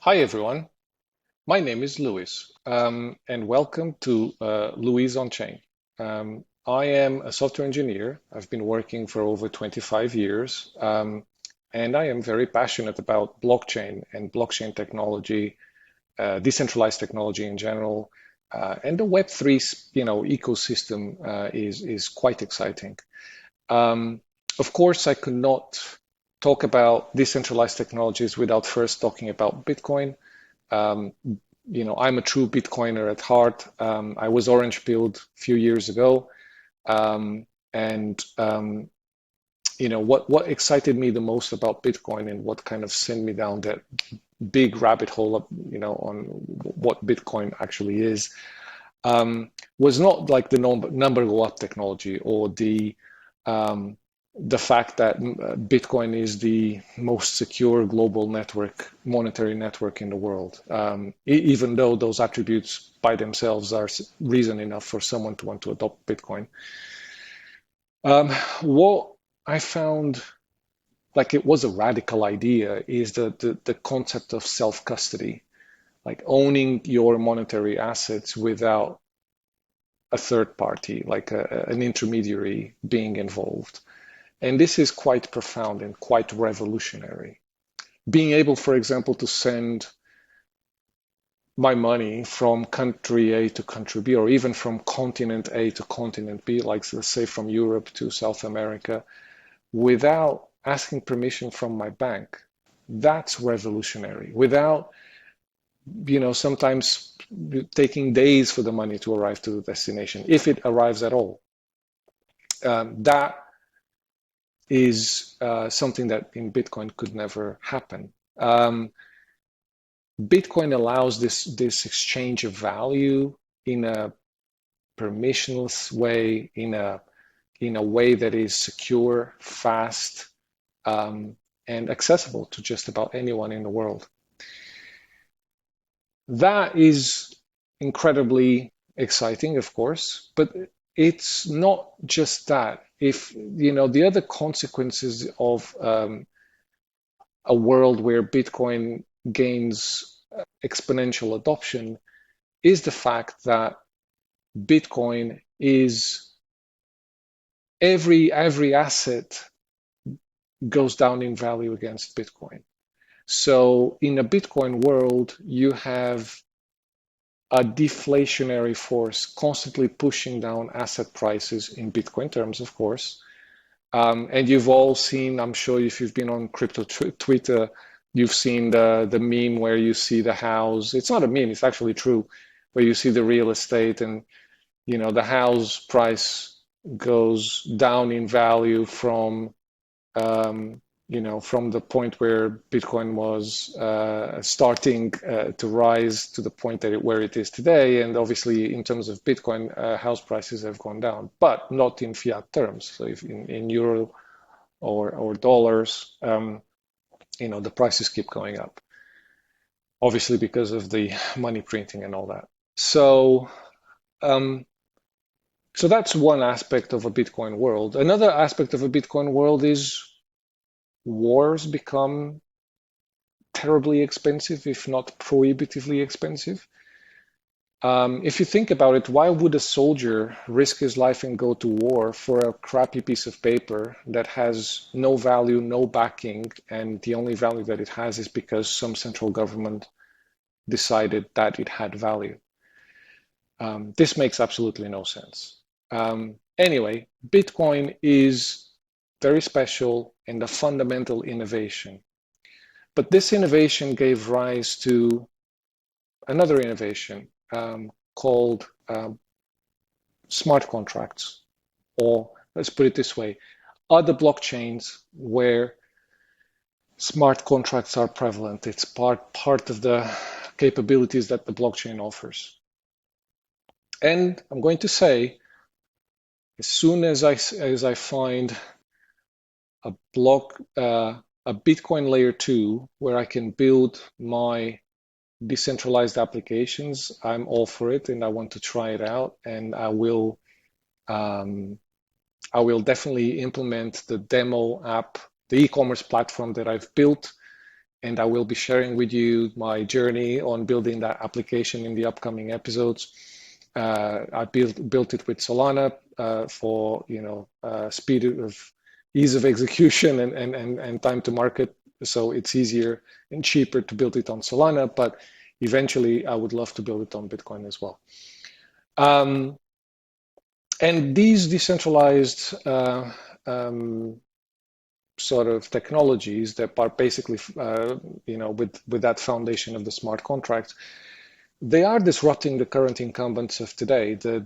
Hi everyone, my name is Luis, and welcome to LuisOnChain. I am a software engineer. I've been working for over 25 years, and I am very passionate about blockchain and blockchain technology, decentralized technology in general, and the Web3, ecosystem is quite exciting. Um, of course, I could not talk about decentralized technologies without first talking about Bitcoin. Um, I'm a true Bitcoiner at heart. I was orange pilled a few years ago, and what excited me the most about Bitcoin and what kind of sent me down that big rabbit hole of, on what Bitcoin actually is, was not like the number go up technology or um, the fact that Bitcoin is the most secure global network, monetary network in the world, even though those attributes by themselves are reason enough for someone to want to adopt Bitcoin. What I found like it was a radical idea is the concept of self-custody, like owning your monetary assets without a third party, like an intermediary being involved. And this is quite profound and quite revolutionary. Being able, for example, to send my money from country A to country B, or even from continent A to continent B, like let's say from Europe to South America, without asking permission from my bank, that's revolutionary. Without, sometimes taking days for the money to arrive to the destination, if it arrives at all. That is something that in Bitcoin could never happen. Bitcoin allows this exchange of value in a permissionless way, in a way that is secure, fast, and accessible to just about anyone in the world. That is incredibly exciting, of course, but it's not just that. If the other consequences of a world where Bitcoin gains exponential adoption is the fact that Bitcoin is every asset goes down in value against Bitcoin. So in a Bitcoin world, you have a deflationary force constantly pushing down asset prices in Bitcoin terms, of course. And you've all seen, I'm sure if you've been on crypto Twitter, you've seen the meme where you see the house. It's not a meme, it's actually true, where you see the real estate and the house price goes down in value um, from the point where Bitcoin was starting to rise to the point where it is today. And obviously, in terms of Bitcoin, house prices have gone down, but not in fiat terms. So if in euro or dollars, the prices keep going up, obviously because of the money printing and all that. Um, so that's one aspect of a Bitcoin world. Another aspect of a Bitcoin world is wars become terribly expensive, if not prohibitively expensive. If you think about it, why would a soldier risk his life and go to war for a crappy piece of paper that has no value, no backing, and the only value that it has is because some central government decided that it had value? This makes absolutely no sense. Anyway, Bitcoin is very special and a fundamental innovation. But this innovation gave rise to another innovation called smart contracts, or let's put it this way, other blockchains where smart contracts are prevalent. It's part of the capabilities that the blockchain offers. And I'm going to say, as soon as I find a block a Bitcoin layer 2 where I can build my decentralized applications, I'm all for it and I want to try it out, and um, I will definitely implement the demo app, the e-commerce platform that I've built and I will be sharing with you my journey on building that application in the upcoming episodes. I built it with Solana for speed of ease of execution and time to market, so it's easier and cheaper to build it on Solana, but eventually I would love to build it on Bitcoin as well. And these decentralized sort of technologies that are basically, with that foundation of the smart contracts, they are disrupting the current incumbents of today. The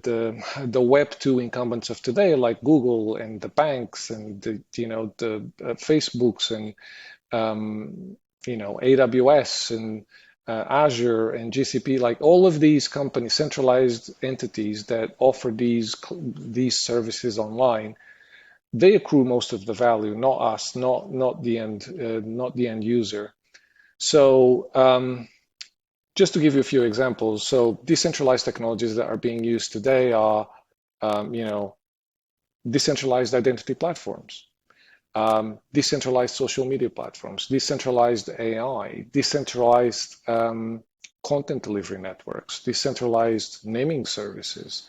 Web2 incumbents of today, like Google and the banks and the Facebooks and AWS and Azure and GCP, like all of these companies, centralized entities that offer these services online, they accrue most of the value, not us, not the end user. So just to give you a few examples, so decentralized technologies that are being used today are, decentralized identity platforms, decentralized social media platforms, decentralized AI, decentralized content delivery networks, decentralized naming services,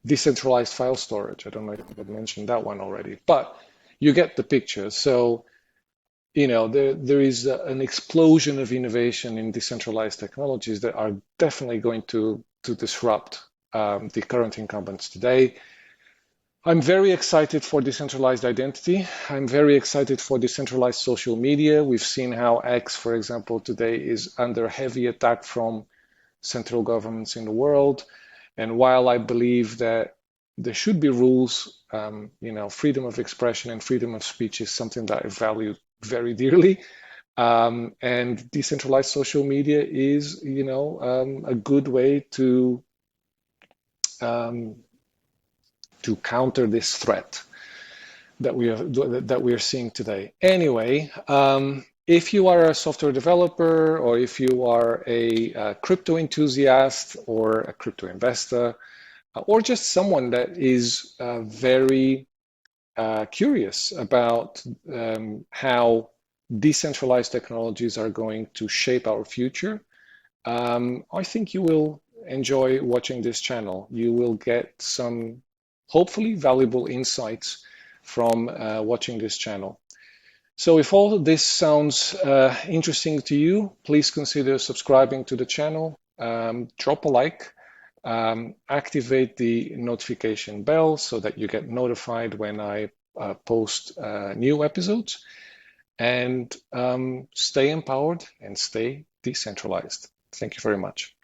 decentralized file storage. I don't know if I mentioned that one already, but you get the picture. So, there is an explosion of innovation in decentralized technologies that are definitely going to disrupt the current incumbents today. I'm very excited for decentralized identity. I'm very excited for decentralized social media. We've seen how X, for example, today is under heavy attack from central governments in the world. And while I believe that there should be rules, freedom of expression and freedom of speech is something that I value very dearly. And decentralized social media is, a good way to counter this threat that we are seeing today. Anyway, if you are a software developer, or if you are a crypto enthusiast or a crypto investor, or just someone that is very curious about how decentralized technologies are going to shape our future, I think you will enjoy watching this channel. You will get some hopefully valuable insights from watching this channel. So if all of this sounds interesting to you, please consider subscribing to the channel, drop a like, activate the notification bell so that you get notified when I post new episodes, and stay empowered and stay decentralized. Thank you very much.